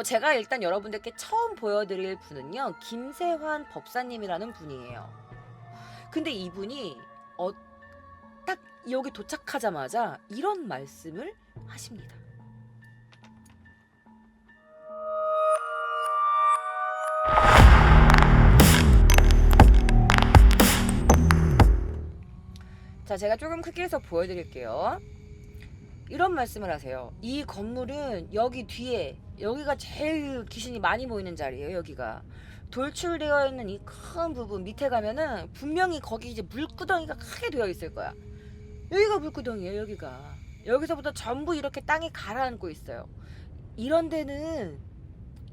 제가 일단 여러분들께 처음 보여드릴 분은요, 김세환 법사님이라는 분이에요. 근데 이분이 딱 여기 도착하자마자 이런 말씀을 하십니다. 자, 제가 조금 크게 해서 보여드릴게요. 이런 말씀을 하세요. 이 건물은 여기 뒤에, 여기가 제일 귀신이 많이 모이는 자리예요. 여기가 돌출되어 있는 이 큰 부분 밑에 가면은 분명히 거기 이제 물구덩이가 크게 되어 있을 거야. 여기가 물구덩이에요. 여기가 여기서부터 전부 이렇게 땅이 가라앉고 있어요. 이런 데는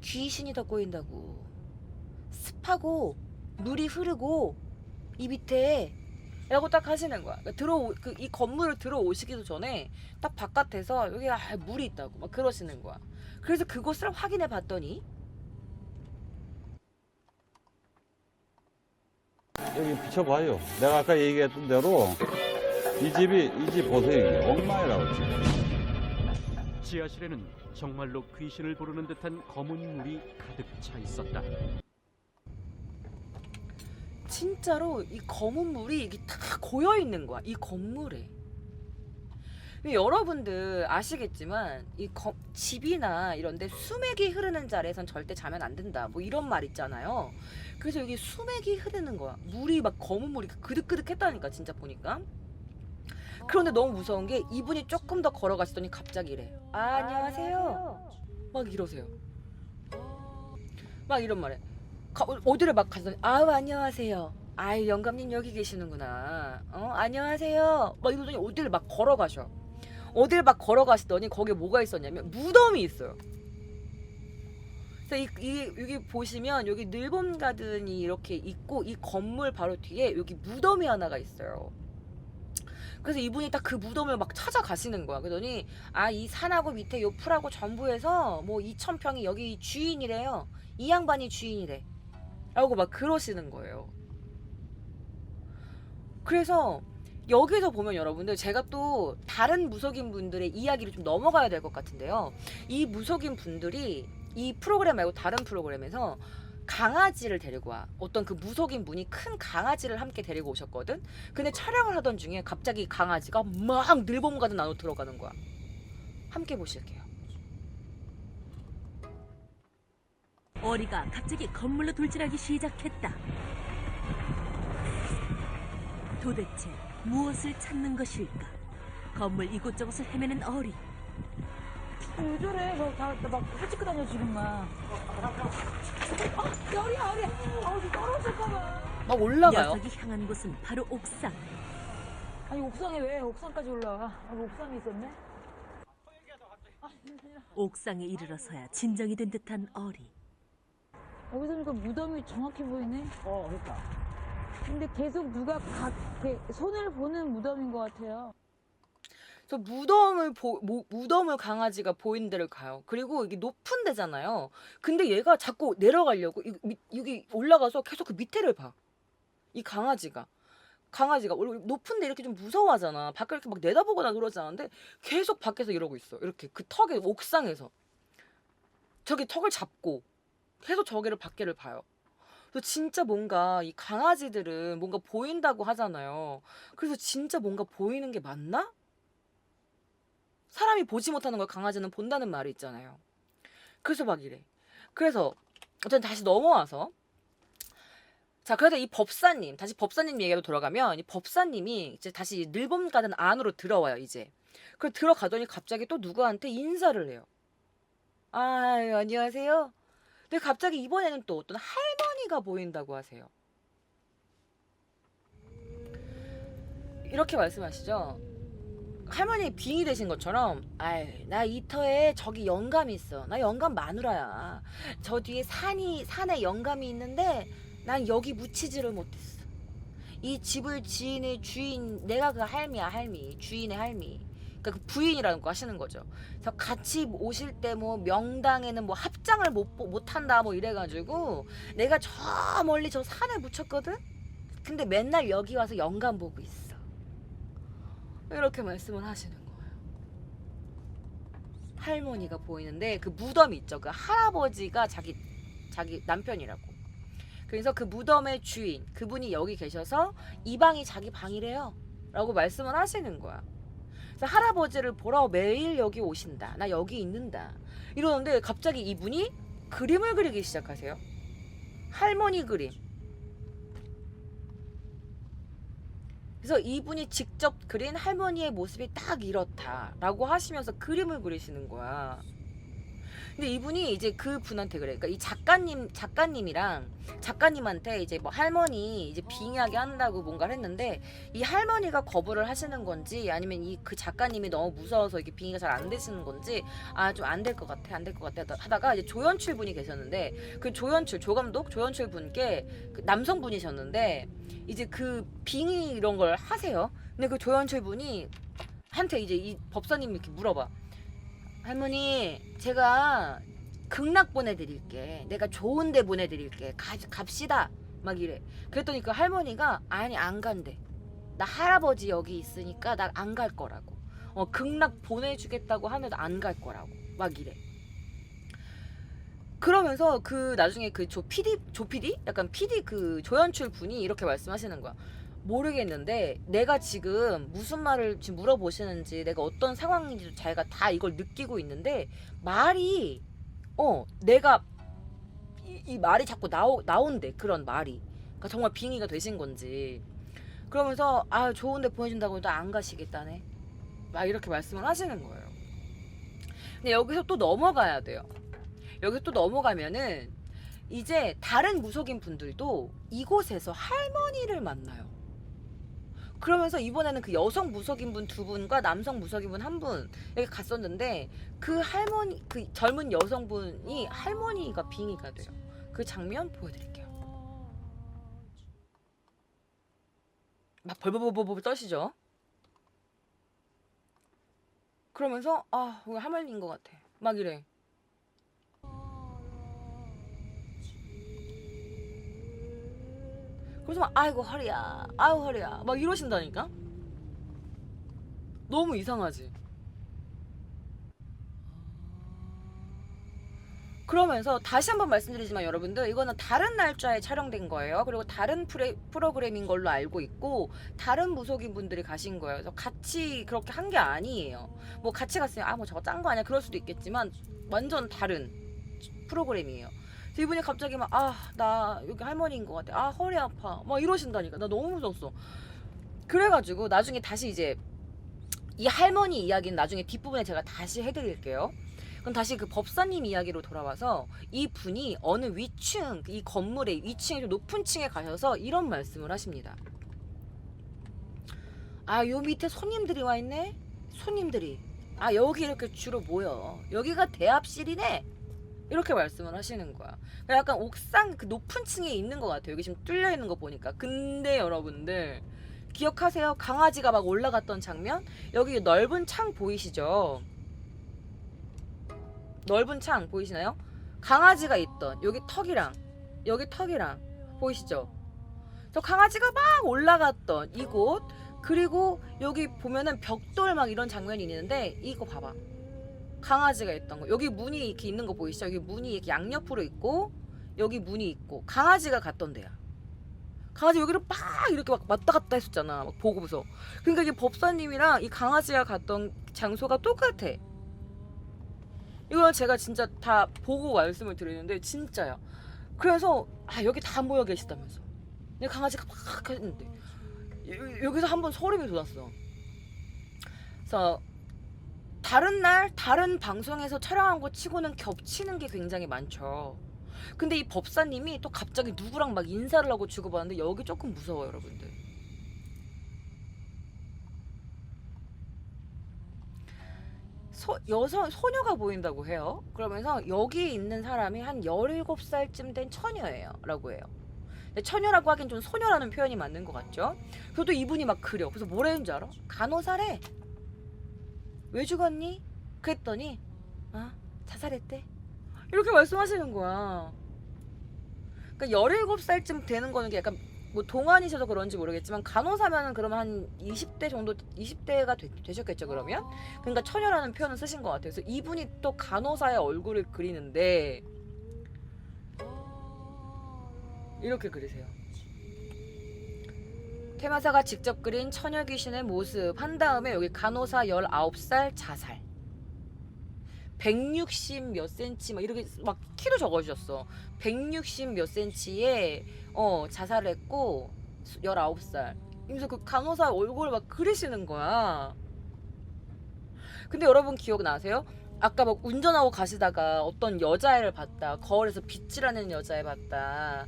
귀신이 더 꼬인다고. 습하고 물이 흐르고 이 밑에 라고 딱 하시는 거야. 그러니까 이 건물을 들어오시기도 전에 딱 바깥에서 여기 물이 있다고 막 그러시는 거야. 그래서 그곳을 확인해 봤더니 여기 비춰봐요. 내가 아까 얘기했던 대로 이 집 보세요. 이게 엉망이라고 지금. 지하실에는 정말로 귀신을 부르는 듯한 검은 물이 가득 차 있었다. 진짜로 이 검은 물이 이게 다 고여 있는 거야. 이 건물에. 여러분들 아시겠지만 집이나 이런데 수맥이 흐르는 자리에선 절대 자면 안 된다. 뭐 이런 말 있잖아요. 그래서 여기 수맥이 흐르는 거야. 물이 막 검은 물이 그득그득했다니까 진짜 보니까. 그런데 너무 무서운 게 이분이 조금 더 걸어가시더니 갑자기 이래. 안녕하세요. 막 이러세요. 막 이런 말에. 어디를 막 가더니 안녕하세요. 아유 영감님 여기 계시는구나. 안녕하세요. 막 이러더니 어디를 막 걸어가셔. 어딜 막 걸어가시더니 거기에 뭐가 있었냐면 무덤이 있어요. 그래서 여기 보시면 여기 늘봄 가든이 이렇게 있고 이 건물 바로 뒤에 여기 무덤이 하나가 있어요. 그래서 이분이 딱 그 무덤을 막 찾아가시는 거야. 그러더니 이 산하고 밑에 요 풀하고 전부 해서 뭐 2,000평이 여기 주인이래요. 이 양반이 주인이래. 라고 막 그러시는 거예요. 그래서 여기서 보면 여러분들 제가 또 다른 무속인 분들의 이야기를 좀 넘어가야 될 것 같은데요. 이 무속인 분들이 이 프로그램 말고 다른 프로그램에서 강아지를 데리고 와. 어떤 그 무속인 분이 큰 강아지를 함께 데리고 오셨거든. 근데 촬영을 하던 중에 갑자기 강아지가 막 늘봄 가든 안으로 들어가는 거야. 함께 보실게요. 어리가 갑자기 건물로 돌진하기 시작했다. 도대체 무엇을 찾는 것일까? 건물 이곳저곳을 헤매는 어리. 왜 저래? 막 헬찍고 다녀 지금만. 열이야. 떨어질까봐. 막 올라가요. 녀석이 향한 곳은 바로 옥상. 아니 옥상에 왜 옥상까지 올라가? 옥상에 있었네? 옥상에 이르러서야 진정이 된 듯한 어리. 여기서 보니까 무덤이 정확히 보이네. 그러니까. 근데 계속 누가 이렇게 손을 보는 무덤인 것 같아요. 그래서 무덤을 강아지가 보이는 데를 가요. 그리고 이게 높은 데잖아요. 근데 얘가 자꾸 내려가려고 여기 올라가서 계속 그 밑에를 봐. 이 강아지가 원래 높은 데 이렇게 좀 무서워하잖아. 밖을 이렇게 막 내다보거나 그러지 않은데 계속 밖에서 이러고 있어. 이렇게 그 턱에 옥상에서 저기 턱을 잡고 계속 저기를 밖에를 봐요. 그래서 진짜 뭔가 이 강아지들은 뭔가 보인다고 하잖아요. 그래서 진짜 뭔가 보이는 게 맞나? 사람이 보지 못하는 걸 강아지는 본다는 말이 있잖아요. 그래서 막 이래. 그래서 어쨌든 다시 넘어와서 자, 그래도 이 법사님, 다시 법사님 얘기로 돌아가면 이 법사님이 이제 다시 늘봄 가든 안으로 들어와요, 이제. 그래서 들어가더니 갑자기 또 누구한테 인사를 해요. 아유, 안녕하세요. 근데 갑자기 이번에는 또 어떤 할머니가 보인다고 하세요. 이렇게 말씀하시죠. 할머니 빙의 되신 것처럼 아유 나 이 터에 저기 영감이 있어. 나 영감 마누라야. 저 뒤에 산에 영감이 있는데 난 여기 묻히지를 못했어. 이 집을 지인의 주인 내가 그 할미야. 할미 주인의 할미. 그러니까 그 부인이라는 거 하시는 거죠. 그래서 같이 오실 때 뭐 명당에는 뭐 합장을 못 한다 뭐 이래가지고 내가 저 멀리 저 산에 묻혔거든. 근데 맨날 여기 와서 영감 보고 있어. 이렇게 말씀을 하시는 거예요. 할머니가 보이는데 그 무덤이 있죠. 그 할아버지가 자기 남편이라고. 그래서 그 무덤의 주인 그분이 여기 계셔서 이 방이 자기 방이래요 라고 말씀을 하시는 거야. 그래서 할아버지를 보러 매일 여기 오신다. 나 여기 있는다. 이러는데 갑자기 이분이 그림을 그리기 시작하세요. 할머니 그림. 그래서 이분이 직접 그린 할머니의 모습이 딱 이렇다라고 하시면서 그림을 그리시는 거야. 근데 이분이 이제 그 분한테 그래. 그러니까 이 작가님한테 이제 뭐 할머니 이제 빙의하게 한다고 뭔가를 했는데 이 할머니가 거부를 하시는 건지 아니면 그 작가님이 너무 무서워서 이게 빙의가 잘 안 되시는 건지 좀 안 될 것 같아 하다가 이제 조연출 분이 계셨는데 그 조감독 조연출 분께 그 남성분이셨는데 이제 그 빙의 이런 걸 하세요. 근데 그 조연출 분이 한테 이제 이 법사님이 이렇게 물어봐. 할머니 제가 극락 보내드릴게. 내가 좋은 데 보내드릴게. 갑시다. 막 이래. 그랬더니 그 할머니가 아니 안 간대. 나 할아버지 여기 있으니까 나 안 갈 거라고. 극락 보내주겠다고 하면서 안 갈 거라고. 막 이래. 그러면서 그 나중에 그 조 PD? 약간 PD 그 조연출 분이 이렇게 말씀하시는 거야. 모르겠는데 내가 지금 무슨 말을 지금 물어보시는지 내가 어떤 상황인지 자기가 다 이걸 느끼고 있는데 말이 내가 이 말이 자꾸 나온대. 그런 말이. 그러니까 정말 빙의가 되신 건지. 그러면서 좋은데 보내준다고 해도 안 가시겠다네. 막 이렇게 말씀을 하시는 거예요. 근데 여기서 또 넘어가야 돼요. 여기서 또 넘어가면은 이제 다른 무속인 분들도 이곳에서 할머니를 만나요. 그러면서 이번에는 그 여성 무속인 분 2분과 남성 무속인 분 1분 여기 갔었는데 그 할머니 그 젊은 여성분이 할머니가 빙의가 돼요. 그 장면 보여드릴게요. 막 벌벌벌벌 떠시죠. 그러면서 오늘 할머니인 것 같아. 막 이래. 그래서 막 아이고 허리야 아유 허리야 막 이러신다니까. 너무 이상하지. 그러면서 다시 한번 말씀드리지만 여러분들 이거는 다른 날짜에 촬영된 거예요. 그리고 다른 프로그램인 걸로 알고 있고 다른 무속인 분들이 가신 거예요. 그래서 같이 그렇게 한 게 아니에요. 뭐 같이 갔으면 뭐 저거 짠 거 아니야 그럴 수도 있겠지만 완전 다른 프로그램이에요. 그래서 이분이 갑자기 막 나 여기 할머니인 것 같아. 허리 아파. 막 이러신다니까. 나 너무 무서웠어. 그래가지고 나중에 다시 이제 이 할머니 이야기는 나중에 뒷부분에 제가 다시 해드릴게요. 그럼 다시 그 법사님 이야기로 돌아와서 이 분이 어느 위층, 이 건물의 위층에 좀 높은 층에 가셔서 이런 말씀을 하십니다. 요 밑에 손님들이 와 있네? 손님들이. 여기 이렇게 주로 모여. 여기가 대합실이네? 이렇게 말씀을 하시는 거야. 약간 옥상 그 높은 층에 있는 것 같아요. 여기 지금 뚫려 있는 거 보니까. 근데 여러분들 기억하세요? 강아지가 막 올라갔던 장면? 여기 넓은 창 보이시죠? 넓은 창 보이시나요? 강아지가 있던 여기 턱이랑 보이시죠? 저 강아지가 막 올라갔던 이곳. 그리고 여기 보면은 벽돌 막 이런 장면이 있는데 이거 봐봐. 강아지가 있던 거. 여기 문이 이렇게 있는 거 보이시죠? 여기 문이 이렇게 양옆으로 있고 여기 문이 있고 강아지가 갔던 데야. 강아지 여기를 막 이렇게 막 왔다 갔다 했었잖아. 막 보고서. 그러니까 이게 법사님이랑 이 강아지가 갔던 장소가 똑같아. 이건 제가 진짜 다 보고 말씀을 드리는데 진짜야. 그래서 여기 다 모여 계시다면서. 근데 강아지가 막 했는데 여기서 한번 소름이 돋았어. 그래서 다른 날 다른 방송에서 촬영한 거 치고는 겹치는 게 굉장히 많죠. 근데 이 법사님이 또 갑자기 누구랑 막 인사를 하고 주고받는데 여기 조금 무서워요, 여러분들. 소녀가 보인다고 해요. 그러면서 여기 있는 사람이 한 17살쯤 된 처녀예요 라고 해요. 근데 처녀라고 하긴 좀 소녀라는 표현이 맞는 것 같죠. 그래도 이분이 막 그려. 그래서 뭐라는 줄 알아? 간호사래. 왜 죽었니? 그랬더니 자살했대. 이렇게 말씀하시는 거야. 그러니까 17살쯤 되는 거는 약간 뭐 동안이셔서 그런지 모르겠지만 간호사면은 그러면 한 20대 정도 20대가 되셨겠죠 그러면. 그러니까 처녀라는 표현을 쓰신 것 같아요. 그래서 이분이 또 간호사의 얼굴을 그리는데 이렇게 그리세요. 테마사가 직접 그린 처녀 귀신의 모습 한 다음에 여기 간호사 19살 자살 160 몇 센치 막 이렇게 막 키도 적어주셨어. 160 몇 센치에 자살했고 19살. 그래서 그 간호사 얼굴을 막 그리시는 거야. 근데 여러분 기억나세요? 아까 막 운전하고 가시다가 어떤 여자애를 봤다. 거울에서 빗질하는 여자애 봤다.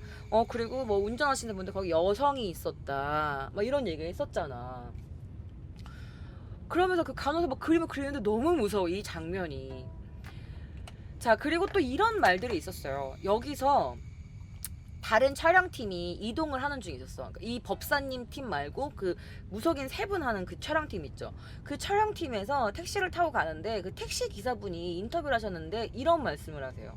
그리고 뭐 운전하시는 분들 거기 여성이 있었다. 막 이런 얘기 했었잖아. 그러면서 그 간호사 막 그림을 그리는데 너무 무서워 이 장면이. 자, 그리고 또 이런 말들이 있었어요. 여기서 다른 촬영팀이 이동을 하는 중에 있었어. 그러니까 이 법사님 팀 말고 그 무속인 3분 하는 그 촬영팀 있죠. 그 촬영팀에서 택시를 타고 가는데 그 택시 기사분이 인터뷰를 하셨는데 이런 말씀을 하세요.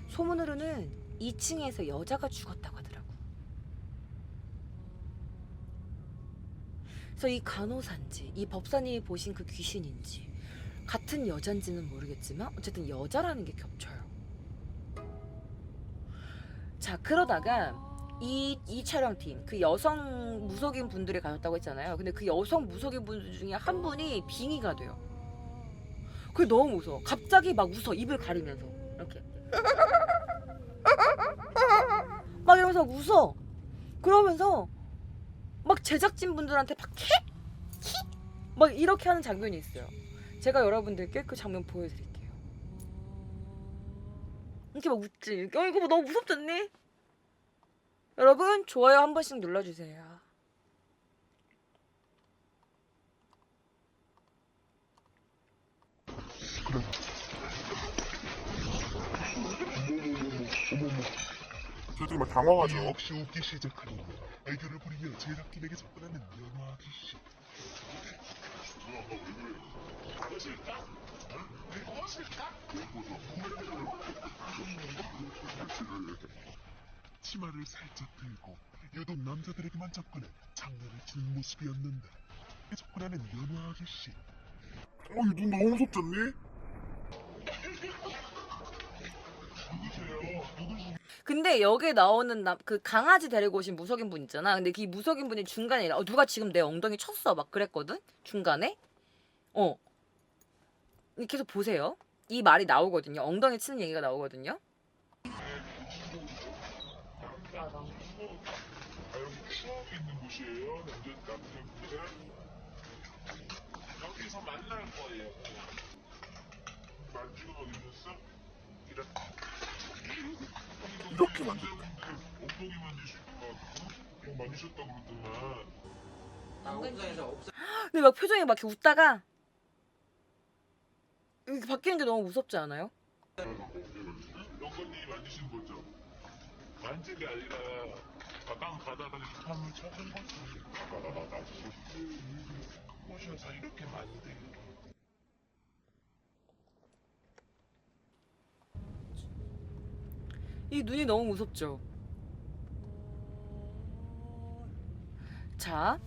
소문으로는 2층에서 여자가 죽었다고 하더라고. 그래서 이 간호사인지 이 법사님이 보신 그 귀신인지 같은 여잔지는 모르겠지만 어쨌든 여자라는 게 겹쳐요. 자, 그러다가 이 촬영팀 그 여성 무속인 분들이 가셨다고 했잖아요. 근데 그 여성 무속인 분들 중에 한 분이 빙의가 돼요. 그게 너무 무서워. 갑자기 막 웃어. 입을 가리면서 이렇게 막 이러면서 웃어. 그러면서 막 제작진 분들한테 막 막 이렇게 하는 장면이 있어요. 제가 여러분들께 그 장면 보여드릴게요. 이렇게 막 웃지. 이거 뭐 너무 무섭지 않니? 여러분 좋아요 한 번씩 눌러주세요. 저들이 막 당황하죠. 역시 웃기 시작하는 애교를 부리며 제작진에게 접근하는 연화 아저씨. 치마를 살짝 들고 유독 남자들에게만 접근해 장난을 치는 모습이었는데 접근하는 연화 아저씨. 이눈 너무 무섭지 않니? 근데 여기에 나오는 그 강아지 데리고 오신 무속인 분 있잖아. 근데 그 무속인 분이 중간에 누가 지금 내 엉덩이 쳤어 막 그랬거든. 중간에 계속 보세요. 이 말이 나오거든요. 엉덩이 치는 얘기가 나오거든요. 여기 추억이 있는 곳이에요. 남자분들 여기서 만날 거예요. 만지고 어디셨어? 이렇게 만졌다. 엉덩이 만지실 것 같고 만지셨다고 그러더만. 근데 막 표정이 막 이렇게 웃다가 이렇게 바뀌는 게 너무 무섭지 않아요? 영건님이 만지신 거죠? 만진 게 아니라 가까운 가다가 탐을 찾은 거지. 가다가 오셔서 이렇게 만드요. 이 눈이 너무 무섭죠? 자,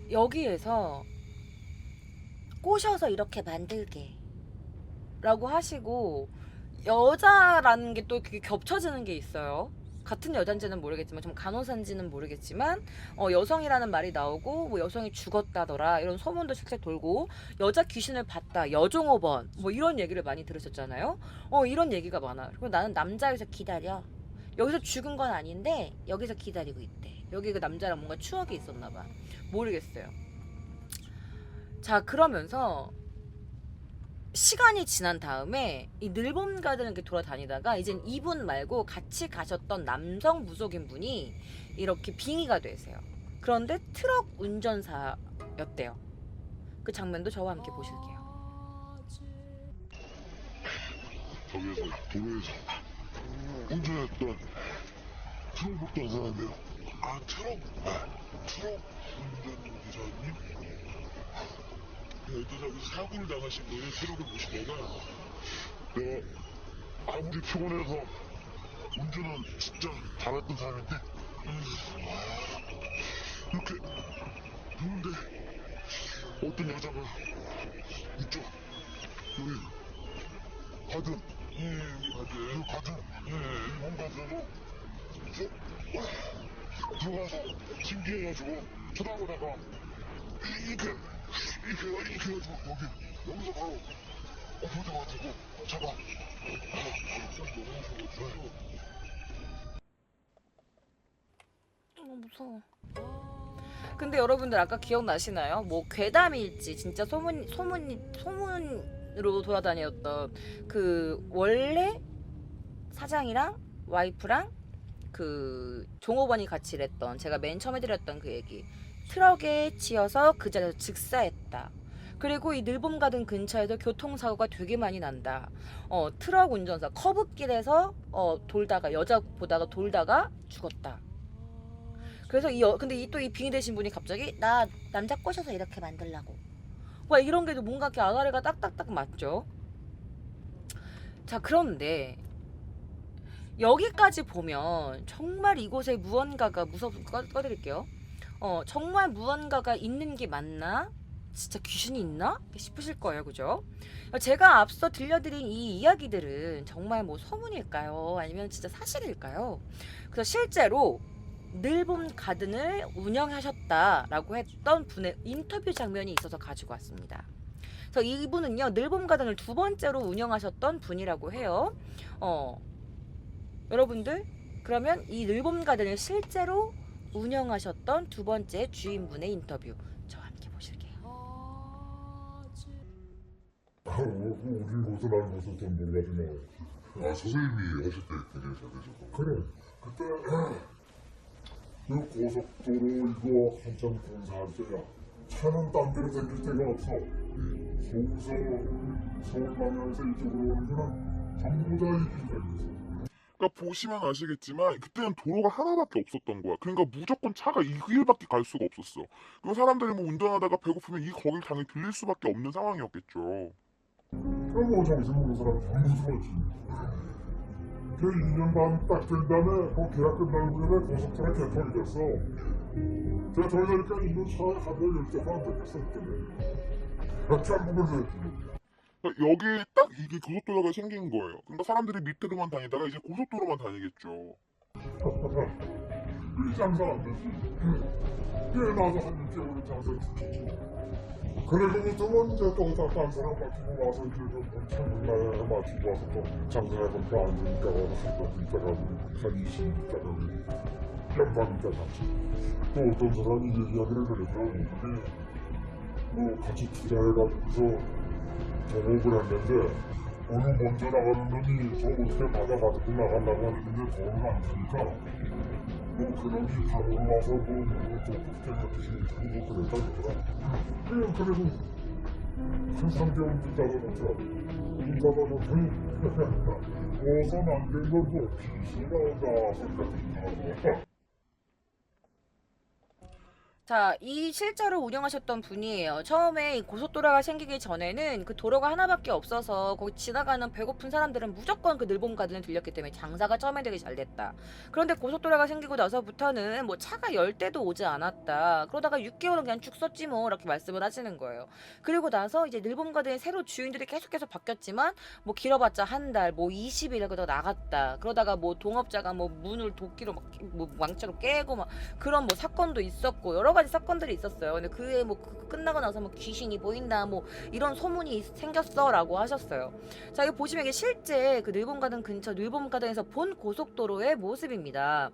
여기에서 꼬셔서 이렇게 만들게 라고 하시고 여자라는 게 또 그게 겹쳐지는 게 있어요. 같은 여잔지는 모르겠지만 좀 간호사인지는 모르겠지만 여성이라는 말이 나오고 뭐 여성이 죽었다더라 이런 소문도 실제 돌고 여자 귀신을 봤다 여종업원 뭐 이런 얘기를 많이 들으셨잖아요. 이런 얘기가 많아요. 그리고 나는 남자에서 기다려. 여기서 죽은 건 아닌데 여기서 기다리고 있대. 여기 그 남자랑 뭔가 추억이 있었나 봐. 모르겠어요. 자, 그러면서 시간이 지난 다음에 이 늘봄가들은 이렇게 돌아다니다가 이젠 이분 말고 같이 가셨던 남성 무속인 분이 이렇게 빙의가 되세요. 그런데 트럭 운전사였대요. 그 장면도 저와 함께 보실게요. 저기에서 도로에서 운전했던 트럭 먹던 사람이에요. 트럭? 트럭 운전 기사님? 일단 사고를 당하신 거예요. 트럭을 모시다가 내가 아무리 피곤해서 운전은 진짜 잘했던 사람인데 이렇게 좋은데 어떤 여자가 이쪽 여기 가든 일본 가든으로 들어가서 신기해가지고 쳐다보다가 이렇게 해가지고 여기서 바로 엎어져가지고 잡아. 무서워. 근데 여러분들 아까 기억나시나요? 뭐 괴담일지 진짜 소문으로 돌아다녔던 그 원래 사장이랑 와이프랑 그 종업원이 같이 일했던 제가 맨 처음에 드렸던 그 얘기. 트럭에 치여서 그 자리에서 즉사했다. 그리고 이 늘봄가든 근처에도 교통사고가 되게 많이 난다. 트럭 운전사 커브길에서 돌다가 여자 보다가 돌다가 죽었다. 그래서 근데 이 빙의 되신 분이 갑자기 나 남자 꼬셔서 이렇게 만들라고. 와 이런 게도 뭔가 이렇게 아가리가 딱딱딱 맞죠. 자 그런데 여기까지 보면 정말 이곳에 무언가가 꺼드릴게요. 정말 무언가가 있는 게 맞나? 진짜 귀신이 있나? 싶으실 거예요, 그죠? 제가 앞서 들려드린 이 이야기들은 정말 뭐 소문일까요? 아니면 진짜 사실일까요? 그래서 실제로 늘봄 가든을 운영하셨다라고 했던 분의 인터뷰 장면이 있어서 가지고 왔습니다. 그래서 이분은요, 늘봄 가든을 2번째로 운영하셨던 분이라고 해요. 여러분들, 그러면 이 늘봄 가든을 실제로 운영하셨던 2번째 주인분의 인터뷰 저와 함께 보실게요. 우리 곳은 안 곳은 좀 몰라주면 선생님이 하실 때 굉장히 잘 되셨고 그래 그때 그 고속도로 이거 한참 공사할 때야 차는 딴 데로 다닐 데가 없어 서울 방향에서 이쪽으로 오는 거는 전부 다 이 길이었어. 그러니까 보시면 아시겠지만 그때는 도로가 하나밖에 없었던 거야. 그러니까 무조건 차가 이 길밖에 갈 수가 없었어. 그럼 사람들이 뭐 운전하다가 배고프면 이 거길 당연히 들릴 수밖에 없는 상황이었겠죠. 그럼 뭐 정신 모르는 사람이 전부 죽었지. 그 2년 반 딱 된 다음에 그 계약 끝나는 무렵에 고속도로 개통이 됐어. 개통이 되니까 이거 차에 하루에 10대가 안 됐겠어 그때는. 짬뽕을 냈지. 여기 딱 이게 고속도로가 생긴 거예요. 그러니까 사람들이 밑으로만 다니다가 이제 고속도로만 다니겠죠. 이 장사 안 되지. 그래 나도 한 6개월 장사 죽겠지. 그래서부터는 이제 또 딴 사람 맡기고 와서 이제 좀 창문에 맡기고 와서 또 장사하던 거 안 되니까 한 있다가 한 20일 있다가 연방 있다가 또 어떤 사람이 이야기를 그랬죠. 그게 뭐 같이 투자해가지고서 동업을 했는데 오늘 먼저 나가는 놈이 저 어떻게 받아가지고 나가려고 하는데 돈을 안 주니까 뭐 그놈이 방으로 와서 뭐 도둑대가 주시고 뭐 그랬다 그러더라. 그래도 한 3개월 있다가 놓더라고. 있다가 놓더니 어서 만든 건뭐 빛이 나온다 소리가 들리더라고. 자, 이 실제로 운영하셨던 분이에요. 처음에 고속도로가 생기기 전에는 그 도로가 하나밖에 없어서 거기 지나가는 배고픈 사람들은 무조건 그 늘봄 가든을 들렸기 때문에 장사가 처음에 되게 잘 됐다. 그런데 고속도로가 생기고 나서부터는 뭐 차가 10대도 오지 않았다. 그러다가 6개월은 그냥 쭉 썼지 뭐 이렇게 말씀을 하시는 거예요. 그리고 나서 이제 늘봄 가든의 새로 주인들이 계속해서 바뀌었지만 뭐 길어봤자 한 달, 뭐 20일 그러다가 나갔다. 그러다가 뭐 동업자가 뭐 문을 도끼로 막 뭐 망치로 깨고 막 그런 뭐 사건도 있었고 여러 가지 사건들이 있었어요. 근데 그에 뭐 끝나고 나서 뭐 귀신이 보인다 뭐 이런 소문이 생겼어라고 하셨어요. 자, 여기 보시면 이게 실제 그 늘봄 가든 근처 늘봄 가든에서 본 고속도로의 모습입니다.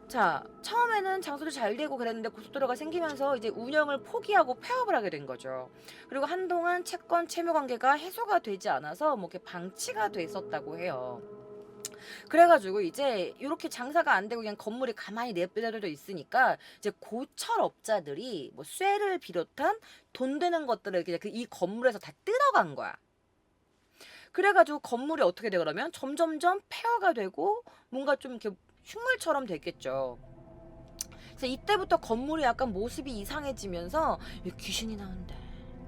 자, 처음에는 장소도 잘 되고 그랬는데 고속도로가 생기면서 이제 운영을 포기하고 폐업을 하게 된 거죠. 그리고 한동안 채권 채무 관계가 해소가 되지 않아서 뭐 이렇게 방치가 돼 있었다고 해요. 그래가지고 이제 이렇게 장사가 안 되고 그냥 건물이 가만히 내버려져 있으니까 이제 고철업자들이 뭐 쇠를 비롯한 돈 되는 것들을 그냥 이 건물에서 다 뜯어간 거야. 그래가지고 건물이 어떻게 돼 그러면 점점점 폐허가 되고 뭔가 좀 이렇게 흉물처럼 됐겠죠. 그래서 이때부터 건물이 약간 모습이 이상해지면서 여기 귀신이 나온다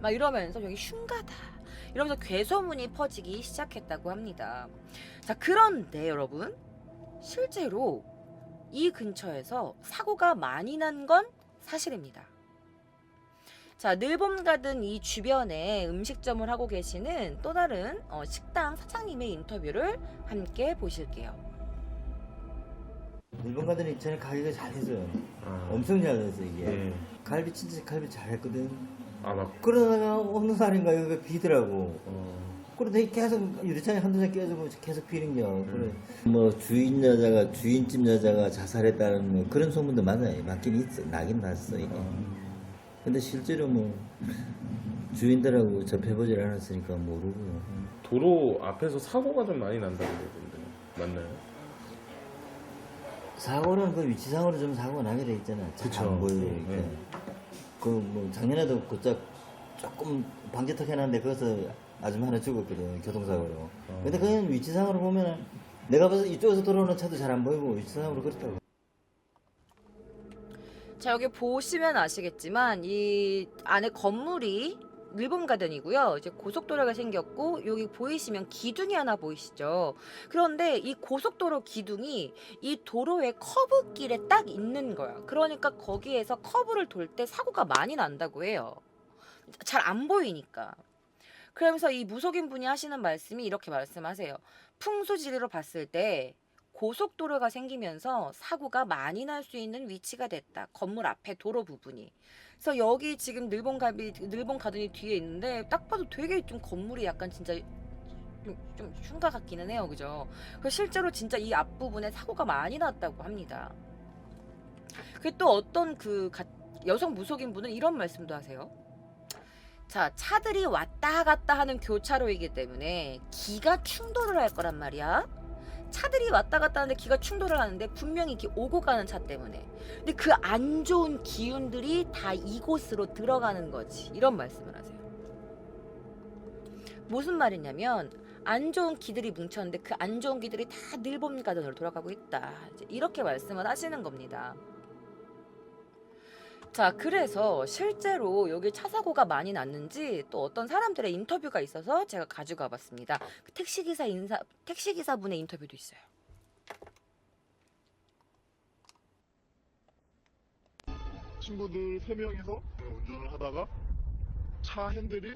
막 이러면서 여기 흉가다 이러면서 괴소문이 퍼지기 시작했다고 합니다. 자, 그런데 여러분 실제로 이 근처에서 사고가 많이 난 건 사실입니다. 자, 늘봄 가든 이 주변에 음식점을 하고 계시는 또 다른 식당 사장님의 인터뷰를 함께 보실게요. 일본 가더니 전에 가게가 잘했어요. 엄청 잘했어 이게. 갈비 진짜 갈비 잘했거든. 그러다가 어느 날인가 여기가 비더라고. 그러다 계속 유리창에 한두 장 깨지고 계속 비린겨. 그래. 뭐 주인 여자가 주인집 여자가 자살했다는 뭐 그런 소문도 맞긴 있어. 나긴 났어 이게. 근데 실제로 뭐 주인들하고 접해보질 않았으니까 모르고요. 도로 앞에서 사고가 좀 많이 난다고 그러던데 맞나요? 사고는 그 위치상으로 좀 사고가 나게 돼 있잖아. 잘 안 보이고 이렇게. 그 뭐 작년에도 곧장 조금 방지턱 해놨는데 거기서 아줌마 하나 죽었거든 교통사고로. 근데 그냥 위치상으로 보면은 내가 봐서 이쪽에서 돌아오는 차도 잘 안 보이고 위치상으로 그렇다고. 자, 여기 보시면 아시겠지만 이 안에 건물이 늘봄 가든이고요. 이제 고속도로가 생겼고 여기 보이시면 기둥이 하나 보이시죠? 그런데 이 고속도로 기둥이 이 도로의 커브길에 딱 있는 거야. 그러니까 거기에서 커브를 돌 때 사고가 많이 난다고 해요. 잘 안 보이니까. 그러면서 이 무속인 분이 하시는 말씀이 이렇게 말씀하세요. 풍수지리로 봤을 때 고속도로가 생기면서 사고가 많이 날 수 있는 위치가 됐다. 건물 앞에 도로 부분이. 그래서 여기 지금 늘봄 가든이 뒤에 있는데 딱 봐도 되게 좀 건물이 약간 진짜 좀 흉가 같기는 해요. 그죠? 그래서 실제로 진짜 이 앞부분에 사고가 많이 났다고 합니다. 그 또 어떤 여성 무속인 분은 이런 말씀도 하세요. 자, 차들이 왔다 갔다 하는 교차로이기 때문에 기가 충돌을 할 거란 말이야. 차들이 왔다 갔다 하는데 기가 충돌을 하는데 분명히 이렇게 오고 가는 차 때문에. 근데 그 안 좋은 기운들이 다 이곳으로 들어가는 거지. 이런 말씀을 하세요. 무슨 말이냐면 안 좋은 기들이 뭉쳤는데 그 안 좋은 기들이 다 늘봄 가든으로 돌아가고 있다. 이제 이렇게 말씀을 하시는 겁니다. 자, 그래서 실제로 여기 차 사고가 많이 났는지 또 어떤 사람들의 인터뷰가 있어서 제가 가지고 와봤습니다. 그 택시기사분의 인터뷰도 있어요. 친구들 3명이서 운전을 하다가 차 핸들이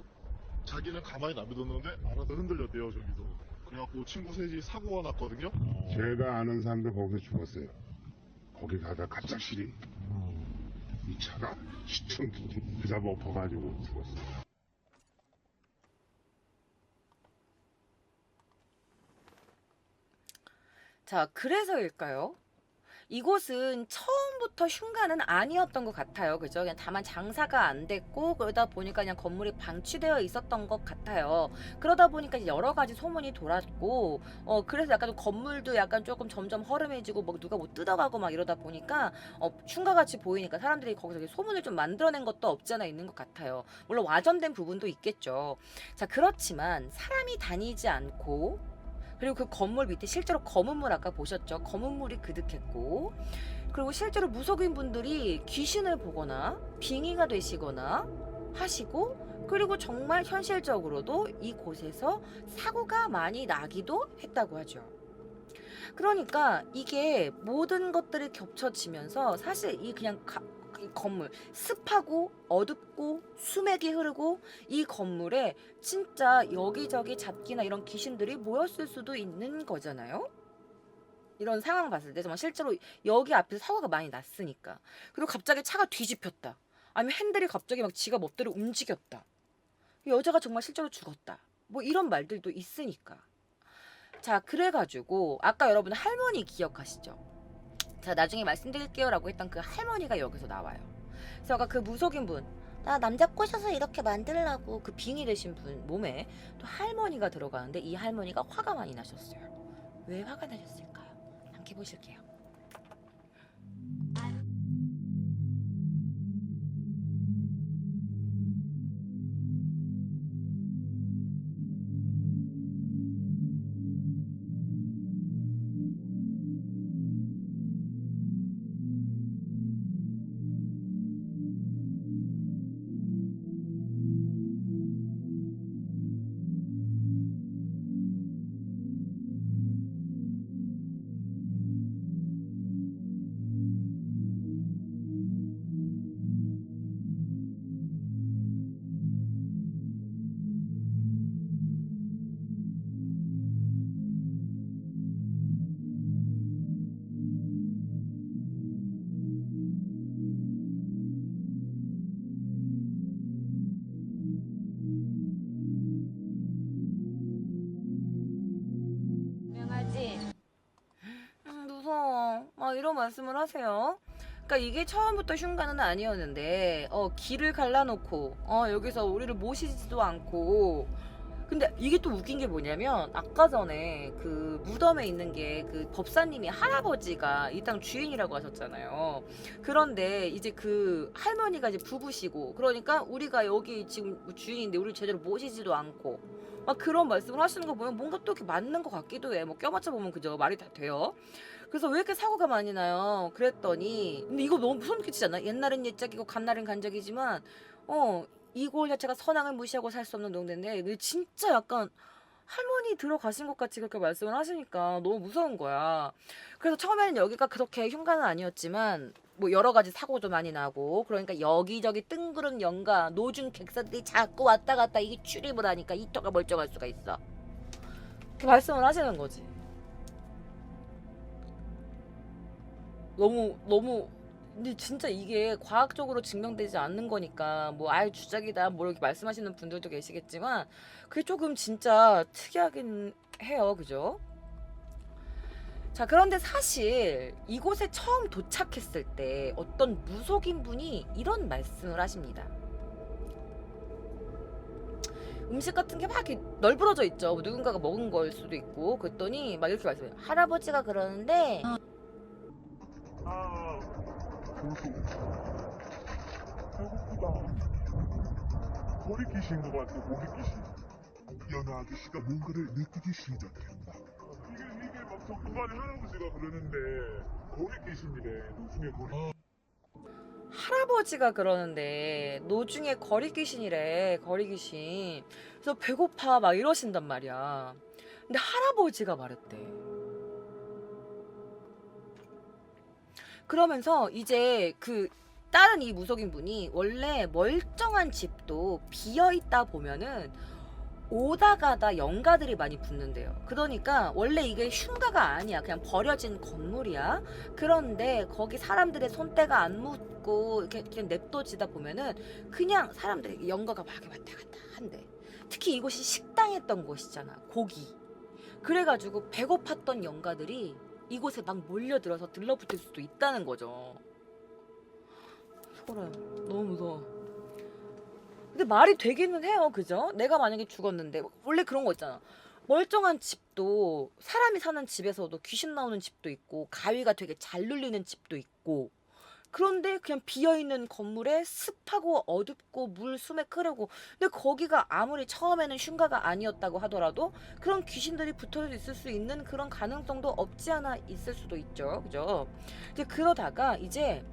자기는 가만히 놔뒀는데 알아서 흔들렸대요 저기서. 그래갖고 친구 셋이 사고가 났거든요. 제가 아는 사람들 거기서 죽었어요. 거기 가다 갑작스레 이 차가 시청 부사가 엎어가지고 죽었어요. 자, 그래서일까요? 이곳은 처음부터 흉가는 아니었던 것 같아요. 그죠? 그냥 다만 장사가 안 됐고 그러다 보니까 그냥 건물이 방치되어 있었던 것 같아요. 그러다 보니까 여러 가지 소문이 돌았고 그래서 약간 건물도 약간 조금 점점 허름해지고 뭐 누가 못 뜯어가고 막 이러다 보니까 흉가같이 보이니까 사람들이 거기서 소문을 좀 만들어낸 것도 없지 않아 있는 것 같아요. 물론 와전된 부분도 있겠죠. 자, 그렇지만 사람이 다니지 않고 그리고 그 건물 밑에 실제로 검은 물 아까 보셨죠? 검은 물이 그득했고 그리고 실제로 무속인 분들이 귀신을 보거나 빙의가 되시거나 하시고 그리고 정말 현실적으로도 이곳에서 사고가 많이 나기도 했다고 하죠. 그러니까 이게 모든 것들이 겹쳐지면서 사실 이 그냥 이 건물 습하고 어둡고 수맥이 흐르고 이 건물에 진짜 여기저기 잡기나 이런 귀신들이 모였을 수도 있는 거잖아요. 이런 상황 봤을 때 정말 실제로 여기 앞에서 사고가 많이 났으니까. 그리고 갑자기 차가 뒤집혔다. 아니면 핸들이 갑자기 막 지가 멋대로 움직였다. 여자가 정말 실제로 죽었다. 뭐 이런 말들도 있으니까. 자, 그래가지고 아까 여러분 할머니 기억하시죠? 자, 나중에 말씀드릴게요 라고 했던 그 할머니가 여기서 나와요. 그래서 아까 그 무속인 분, 나 남자 꼬셔서 이렇게 만들라고 그 빙의 되신 분 몸에 또 할머니가 들어가는데 이 할머니가 화가 많이 나셨어요. 왜 화가 나셨을까요? 함께 보실게요. 그런 말씀을 하세요. 그러니까 이게 처음부터 흉가는 아니었는데 길을 갈라놓고 여기서 우리를 모시지도 않고. 근데 이게 또 웃긴 게 뭐냐면 아까 전에 그 무덤에 있는 게 그 법사님이 할아버지가 이 땅 주인이라고 하셨잖아요. 그런데 이제 그 할머니가 이제 부부시고, 그러니까 우리가 여기 지금 주인인데 우리를 제대로 모시지도 않고 막 그런 말씀을 하시는 거 보면 뭔가 또 이렇게 맞는 것 같기도 해. 뭐 껴맞춰 보면 그죠, 말이 다 돼요. 그래서 왜 이렇게 사고가 많이 나요? 그랬더니, 근데 이거 너무 소름 끼치지 않나? 옛날은 옛적이고 갓날은 간적이지만 이골 자체가 선왕을 무시하고 살 수 없는 농대인데 이게 진짜 약간 할머니 들어가신 것 같이 그렇게 말씀을 하시니까 너무 무서운 거야. 그래서 처음에는 여기가 그렇게 흉가는 아니었지만 뭐 여러 가지 사고도 많이 나고, 그러니까 여기저기 뜬구름 연가 노중 객사들이 자꾸 왔다 갔다 이게 출입을 하니까 이 터가 멀쩡할 수가 있어. 그렇게 말씀을 하시는 거지. 너무 근데 진짜 이게 과학적으로 증명되지 않는 거니까 뭐 아예 주작이다 뭐 이렇게 말씀하시는 분들도 계시겠지만 그게 조금 진짜 특이하긴 해요. 그죠? 자, 그런데 사실 이곳에 처음 도착했을 때 어떤 무속인 분이 이런 말씀을 하십니다. 음식 같은 게 막 이렇게 널브러져 있죠. 뭐 누군가가 먹은 걸 수도 있고. 그랬더니 막 이렇게 말씀해요. 할아버지가 그러는데 배고프다. 고리 귀신 것 같아, 고리 귀신. 연하 아저씨가 뭔가를 느끼기 시작했다. 이게 막 전부간에 할아버지가 그러는데 고리 귀신이래. 노중에 고리. 할아버지가 그러는데 노중에 거리 귀신이래. 거리 귀신. 그래서 배고파 막 이러신단 말이야. 근데 할아버지가 말했대. 그러면서 이제 그 다른 이 무속인 분이 원래 멀쩡한 집도 비어있다 보면은 오다 가다 영가들이 많이 붙는데요. 그러니까 원래 이게 흉가가 아니야. 그냥 버려진 건물이야. 그런데 거기 사람들의 손때가 안 묻고 이렇게 그냥 냅둬지다 보면은 그냥 사람들이 영가가 막 왔다 갔다 한대. 특히 이곳이 식당했던 곳이잖아. 고기. 그래가지고 배고팠던 영가들이 이곳에 막 몰려들어서 들러붙을 수도 있다는 거죠. 소름. 너무 무서워. 근데 말이 되기는 해요. 그죠? 내가 만약에 죽었는데 원래 그런 거 있잖아. 멀쩡한 집도 사람이 사는 집에서도 귀신 나오는 집도 있고 가위가 되게 잘 눌리는 집도 있고, 그런데 그냥 비어있는 건물에 습하고 어둡고 물 숨에 흐르고, 근데 거기가 아무리 처음에는 흉가가 아니었다고 하더라도 그런 귀신들이 붙어 있을 수 있는 그런 가능성도 없지 않아 있을 수도 있죠. 그죠? 이제 그러다가 이제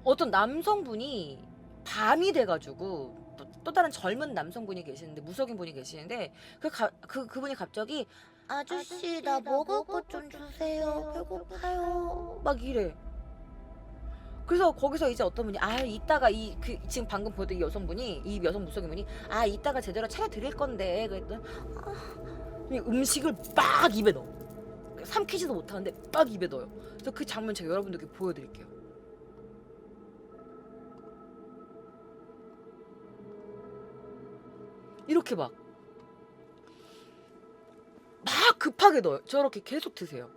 어떤 남성분이 밤이 돼가지고 또 다른 젊은 남성분이 계시는데, 무속인 분이 계시는데 그분이 갑자기 아저씨 나 먹을 것 좀 주세요. 배고파요. 막 이래. 그래서 거기서 이제 어떤 분이 이따가 지금 방금 보던 이 여성분이, 이 여성 무속인 분이 이따가 제대로 차려 드릴 건데 그랬더니 음식을 막 입에 넣어. 삼키지도 못하는데 막 입에 넣어요. 그래서 그 장면 제가 여러분들께 보여드릴게요. 이렇게 막 급하게 넣어요. 저렇게 계속 드세요.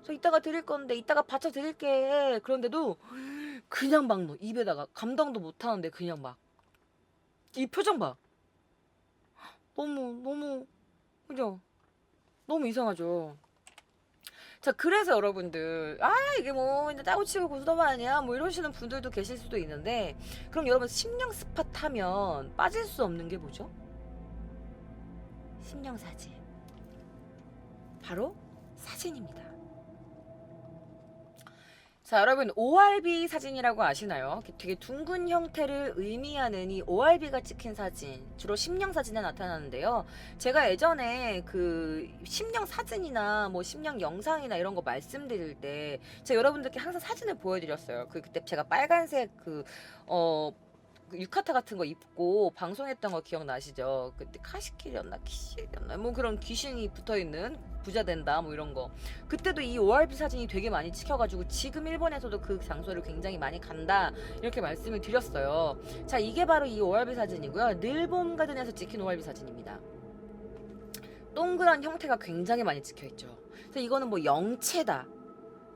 저 이따가 드릴 건데 이따가 받쳐 드릴게. 그런데도 그냥 막 넣어. 입에다가 감당도 못하는데 그냥 막. 이 표정 봐. 너무 그죠? 너무 이상하죠. 자, 그래서 여러분들 이게 뭐 이제 따고 치고 고스톱 아니야 뭐 이러시는 분들도 계실 수도 있는데, 그럼 여러분 심령 스팟 하면 빠질 수 없는 게 뭐죠? 심령 사진. 바로 사진입니다. 자, 여러분 ORB 사진이라고 아시나요? 되게 둥근 형태를 의미하는 이 ORB가 찍힌 사진, 주로 심령 사진에 나타나는데요. 제가 예전에 그 심령 사진이나 뭐 심령 영상이나 이런 거 말씀드릴 때 제가 여러분들께 항상 사진을 보여드렸어요. 그때 제가 빨간색 그 유카타 같은 거 입고 방송했던 거 기억나시죠? 그때 카시킬이었나 키실이었나 뭐 그런 귀신이 붙어있는 부자 된다 뭐 이런 거. 그때도 이 ORB 사진이 되게 많이 찍혀가지고 지금 일본에서도 그 장소를 굉장히 많이 간다 이렇게 말씀을 드렸어요. 자, 이게 바로 이 ORB 사진이고요. 늘봄 가든에서 찍힌 ORB 사진입니다. 동그란 형태가 굉장히 많이 찍혀 있죠. 그래서 이거는 뭐 영체다,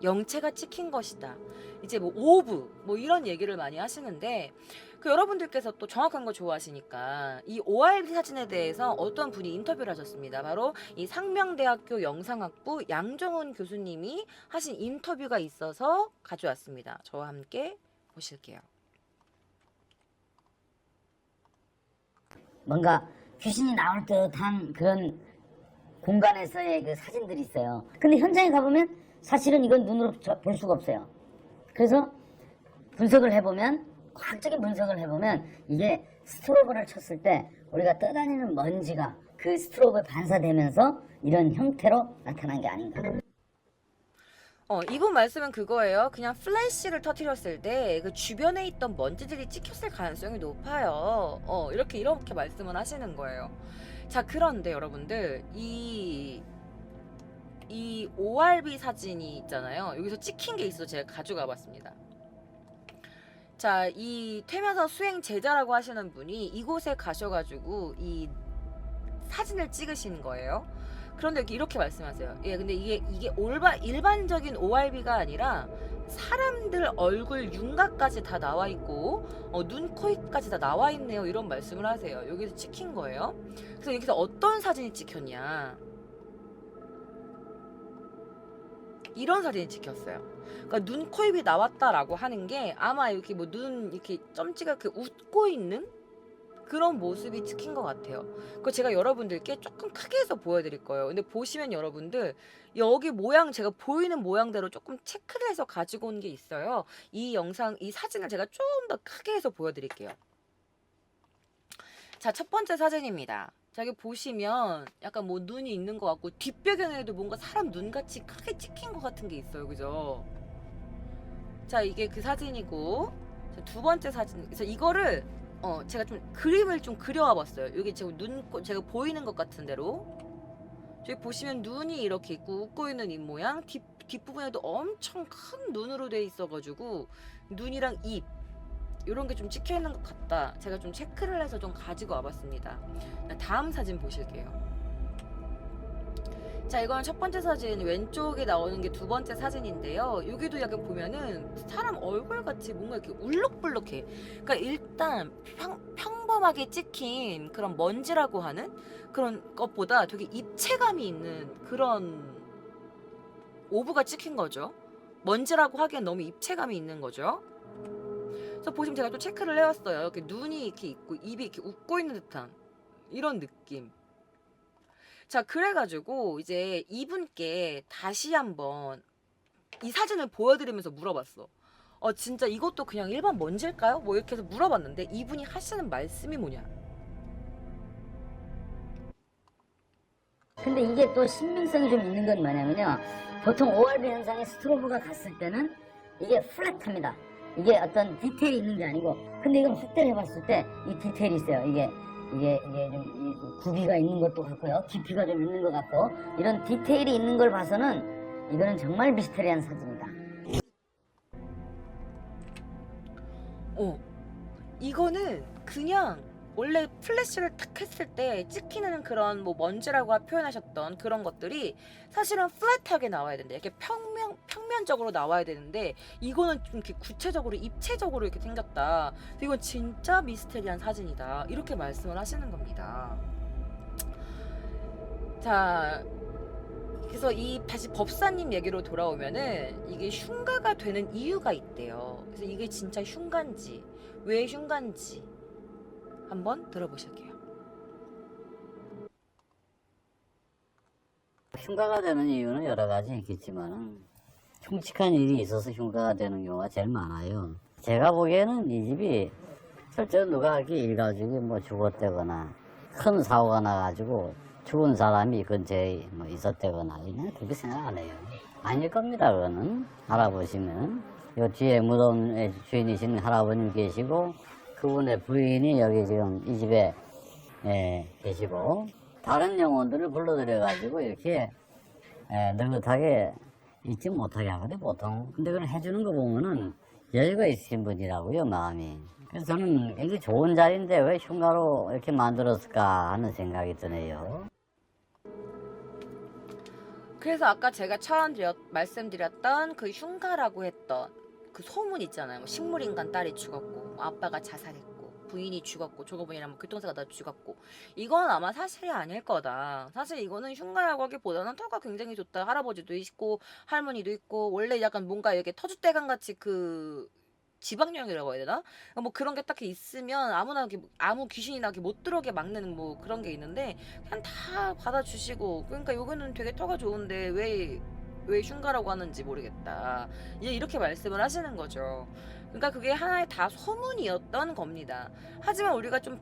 영체가 찍힌 것이다, 이제 뭐 오브 뭐 이런 얘기를 많이 하시는데, 그 여러분들께서 또 정확한 거 좋아하시니까 이 ORB 사진에 대해서 어떤 분이 인터뷰를 하셨습니다. 바로 이 상명대학교 영상학부 양정훈 교수님이 하신 인터뷰가 있어서 가져왔습니다. 저와 함께 보실게요. 뭔가 귀신이 나올 듯한 그런 공간에서의 그 사진들이 있어요. 근데 현장에 가보면 사실은 이건 눈으로 볼 수가 없어요. 그래서 분석을 해보면, 과학적인 분석을 해보면 이게 스트로브를 쳤을 때 우리가 떠다니는 먼지가 그 스트로브에 반사되면서 이런 형태로 나타난 게 아닌가. 이분 말씀은 그거예요. 그냥 플래시를 터뜨렸을 때 그 주변에 있던 먼지들이 찍혔을 가능성이 높아요. 이렇게 말씀을 하시는 거예요. 자, 그런데 여러분들 이 ORB 사진이 있잖아요. 여기서 찍힌 게 있어서 제가 가져가 봤습니다. 자, 이 퇴면사 수행 제자라고 하시는 분이 이곳에 가셔가지고 이 사진을 찍으신 거예요. 그런데 이렇게 말씀하세요. 예, 근데 이게 일반적인 ORB가 아니라 사람들 얼굴 윤곽까지 다 나와 있고 눈, 코, 입까지 다 나와 있네요. 이런 말씀을 하세요. 여기서 찍힌 거예요. 그래서 여기서 어떤 사진이 찍혔냐? 이런 사진이 찍혔어요. 그러니까 눈, 코, 입이 나왔다라고 하는 게 아마 이렇게 뭐 눈 이렇게 점찍어 웃고 있는 그런 모습이 찍힌 것 같아요. 그거 제가 여러분들께 조금 크게 해서 보여드릴 거예요. 근데 보시면 여러분들 여기 모양, 제가 보이는 모양대로 조금 체크를 해서 가지고 온 게 있어요. 이 사진을 제가 좀 더 크게 해서 보여드릴게요. 자, 첫 번째 사진입니다. 자, 여기 보시면 약간 뭐 눈이 있는 것 같고 뒷배경에도 뭔가 사람 눈같이 크게 찍힌 것 같은 게 있어요. 그죠? 자, 이게 그 사진이고, 자, 두 번째 사진. 그래서 이거를 제가 좀 그림을 좀 그려와 봤어요. 여기 지금 제가 보이는 것 같은 대로 저기 보시면 눈이 이렇게 있고 웃고 있는 입 모양, 뒷부분에도 엄청 큰 눈으로 돼 있어가지고 눈이랑 입 이런 게 좀 찍혀 있는 것 같다. 제가 좀 체크를 해서 좀 가지고 와봤습니다. 다음 사진 보실게요. 자, 이건 첫 번째 사진, 왼쪽에 나오는 게 두 번째 사진인데요. 여기도 약간 보면은 사람 얼굴같이 뭔가 이렇게 울룩불룩해. 그러니까 일단 평범하게 찍힌 그런 먼지라고 하는 그런 것보다 되게 입체감이 있는 그런 오브가 찍힌 거죠. 먼지라고 하기엔 너무 입체감이 있는 거죠. 그래서 보시면 제가 또 체크를 해왔어요. 이렇게 눈이 이렇게 있고 입이 이렇게 웃고 있는 듯한 이런 느낌. 자, 그래가지고 이제 이분께 다시 한번 이 사진을 보여드리면서 물어봤어. 진짜 이것도 그냥 일반 먼지일까요? 뭐 이렇게 해서 물어봤는데 이분이 하시는 말씀이 뭐냐? 근데 이게 또 신빙성이 좀 있는 건 뭐냐면요. 보통 ORB 현상에 스트로브가 갔을 때는 이게 플랫합니다. 이게 어떤 디테일이 있는 게 아니고, 근데 이건 확대를 해봤을 때 이 디테일이 있어요. 이게 좀 굽이가 있는 것도 같고요. 깊이가 좀 있는 것 같고, 이런 디테일이 있는 걸 봐서는 이거는 정말 미스테리한 사진이다. 이거는 그냥 원래 플래시를 탁 했을 때 찍히는 그런 뭐 먼지라고 표현하셨던 그런 것들이 사실은 플랫하게 나와야 된대. 이렇게 평면적으로 나와야 되는데 이거는 좀 이렇게 구체적으로 입체적으로 이렇게 생겼다. 이건 진짜 미스테리한 사진이다. 이렇게 말씀을 하시는 겁니다. 자, 그래서 다시 법사님 얘기로 돌아오면은 이게 흉가가 되는 이유가 있대요. 그래서 이게 진짜 흉가인지 왜 흉가인지 한번 들어보실게요. 흉가가 되는 이유는 여러 가지 있겠지만 흉측한 일이 있어서 흉가가 되는 경우가 제일 많아요. 제가 보기에는 이 집이 실제로 누가 이렇게 일가족이 뭐 죽었다거나 큰 사고가 나가지고 죽은 사람이 근처에 뭐 있었다거나 그냥 그렇게 생각 안 해요. 아닐 겁니다. 그거는 알아보시면 요 뒤에 무덤의 주인이신 할아버님 계시고 그분의 부인이 여기 지금 이 집에 계시고 다른 영혼들을 불러들여가지고 이렇게 느긋하게 잊지 못하게 하거든요 보통. 근데 그걸 해주는 거 보면은 여유가 있으신 분이라고요 마음이. 그래서 저는 이게 좋은 자리인데 왜 흉가로 이렇게 만들었을까 하는 생각이 드네요. 그래서 아까 제가 처음 말씀드렸던 그 흉가라고 했던 그 소문 있잖아요. 뭐 식물인간 딸이 죽었고, 뭐 아빠가 자살했고, 부인이 죽었고, 조거부인이랑 뭐 교통사고 나 죽었고, 이건 아마 사실이 아닐 거다. 사실 이거는 흉가라고 하기보다는 터가 굉장히 좋다. 할아버지도 있고 할머니도 있고, 원래 약간 뭔가 이렇게 터줏대감 같이 그 지방령이라고 해야 되나? 뭐 그런 게 딱히 있으면 아무나 이렇게 아무 귀신이 나게 못 들어오게 막는 뭐 그런 게 있는데, 그냥 다 받아주시고, 그러니까 요거는 되게 터가 좋은데 왜 흉가라고 하는지 모르겠다. 이제 이렇게 말씀을 하시는 거죠. 그러니까 그게 하나의 다 소문이었던 겁니다. 하지만 우리가 좀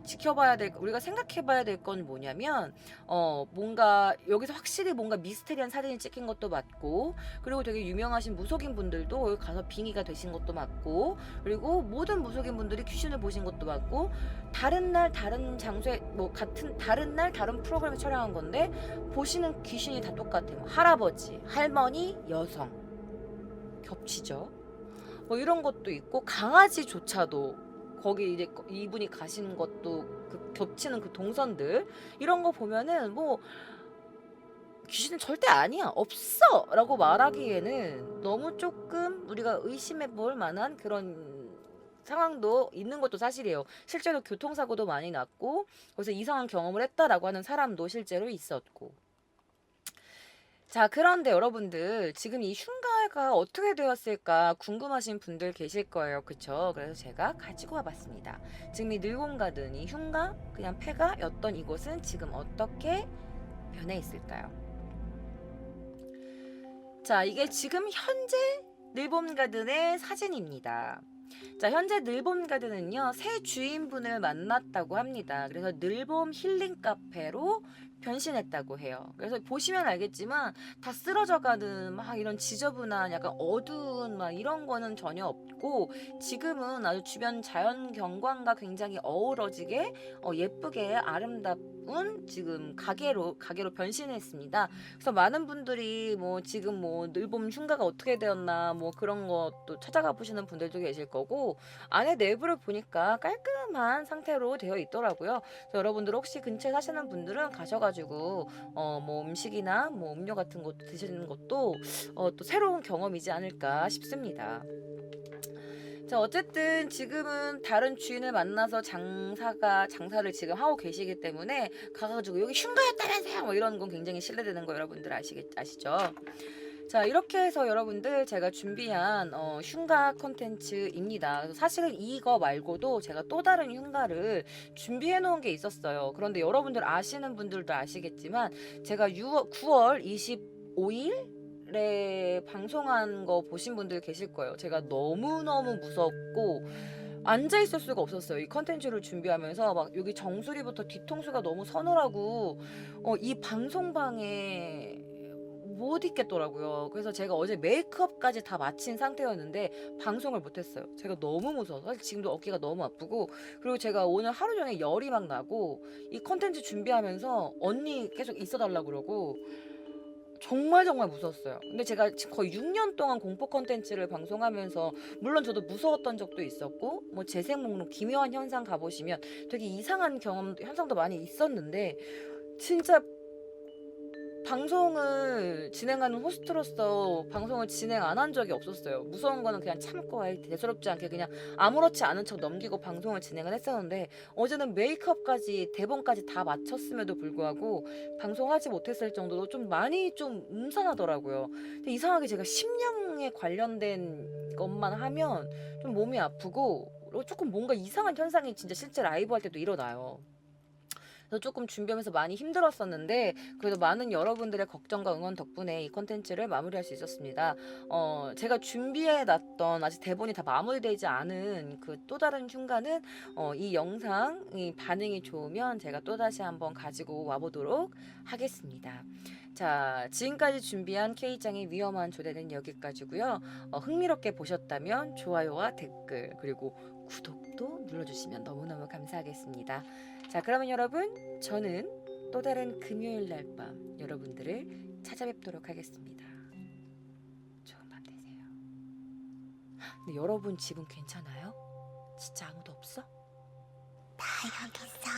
우리가 생각해봐야 될 건 뭐냐면, 뭔가 여기서 확실히 뭔가 미스테리한 사진이 찍힌 것도 맞고, 그리고 되게 유명하신 무속인 분들도 여기 가서 빙의가 되신 것도 맞고, 그리고 모든 무속인 분들이 귀신을 보신 것도 맞고, 다른 날 다른 장소에 뭐 다른 날 다른 프로그램에 촬영한 건데 보시는 귀신이 다 똑같아요. 할아버지, 할머니, 여성 겹치죠. 뭐 이런 것도 있고, 강아지조차도 거기 이제 이분이 가신 것도 그 겹치는 그 동선들, 이런 거 보면은 뭐 귀신은 절대 아니야, 없어 라고 말하기에는 너무 조금 우리가 의심해 볼 만한 그런 상황도 있는 것도 사실이에요. 실제로 교통사고도 많이 났고, 거기서 이상한 경험을 했다라고 하는 사람도 실제로 있었고. 자, 그런데 여러분들 지금 이 흉가가 어떻게 되었을까 궁금하신 분들 계실 거예요. 그쵸? 그래서 제가 가지고 와봤습니다. 지금 이 늙은가든 이 흉가, 그냥 폐가였던 이곳은 지금 어떻게 변해 있을까요? 자, 이게 지금 현재 늘봄가든의 사진입니다. 자, 현재 늘봄가든은요, 새 주인분을 만났다고 합니다. 그래서 늘봄 힐링 카페로 변신했다고 해요. 그래서 보시면 알겠지만 다 쓰러져가는 막 이런 지저분한 약간 어두운 막 이런 거는 전혀 없고, 지금은 아주 주변 자연 경관과 굉장히 어우러지게 예쁘게 아름다운 지금 가게로 변신했습니다. 그래서 많은 분들이 뭐 지금 뭐 늘봄 흉가가 어떻게 되었나 뭐 그런 것도 찾아가 보시는 분들도 계실 거고, 안에 내부를 보니까 깔끔한 상태로 되어 있더라고요. 그래서 여러분들 혹시 근처에 사시는 분들은 가셔가지고 뭐 음식이나 뭐 음료 같은 거 드시는 것도 또 새로운 경험이지 않을까 싶습니다. 자, 어쨌든 지금은 다른 주인을 만나서 장사를 지금 하고 계시기 때문에 가가지고 여기 흉가였다면서요 뭐 이런 건 굉장히 신뢰되는 거 여러분들 아시죠? 자, 이렇게 해서 여러분들 제가 준비한 흉가 콘텐츠입니다. 그래서 사실은 이거 말고도 제가 또 다른 흉가를 준비해 놓은 게 있었어요. 그런데 여러분들 아시는 분들도 아시겠지만 제가 9월 25일에 방송한 거 보신 분들 계실 거예요. 제가 너무너무 무섭고 앉아 있을 수가 없었어요. 이 컨텐츠를 준비하면서 막 여기 정수리부터 뒤통수가 너무 서늘하고 이 방송방에 못 있겠더라고요. 그래서 제가 어제 메이크업까지 다 마친 상태였는데 방송을 못했어요. 제가 너무 무서워서. 사실 지금도 어깨가 너무 아프고, 그리고 제가 오늘 하루 종일 열이 막 나고, 이 컨텐츠 준비하면서 언니 계속 있어달라고 그러고 정말 무서웠어요. 근데 제가 지금 거의 6년 동안 공포 컨텐츠를 방송하면서 물론 저도 무서웠던 적도 있었고, 뭐 재생 목록 기묘한 현상 가보시면 되게 이상한 현상도 많이 있었는데, 진짜 방송을 진행하는 호스트로서 방송을 진행 안 한 적이 없었어요. 무서운 거는 그냥 참고 대수롭지 않게 그냥 아무렇지 않은 척 넘기고 방송을 진행을 했었는데, 어제는 메이크업까지 대본까지 다 마쳤음에도 불구하고 방송하지 못했을 정도로 좀 많이 좀 음산하더라고요. 근데 이상하게 제가 심령에 관련된 것만 하면 좀 몸이 아프고 조금 뭔가 이상한 현상이 진짜 실제 라이브 할 때도 일어나요. 그래서 조금 준비하면서 많이 힘들었었는데, 그래도 많은 여러분들의 걱정과 응원 덕분에 이 컨텐츠를 마무리할 수 있었습니다. 제가 준비해놨던 아직 대본이 다 마무리되지 않은 그 또 다른 흉가는 이 영상이 반응이 좋으면 제가 또다시 한번 가지고 와보도록 하겠습니다. 자, 지금까지 준비한 K장의 위험한 조대는 여기까지고요. 흥미롭게 보셨다면 좋아요와 댓글 그리고 구독도 눌러주시면 너무너무 감사하겠습니다. 자, 그러면 여러분, 저는 또 다른 금요일 날 밤 여러분들을 찾아뵙도록 하겠습니다. 좋은 밤 되세요. 근데 여러분 집은 괜찮아요? 진짜 아무도 없어? 나 여기 있어.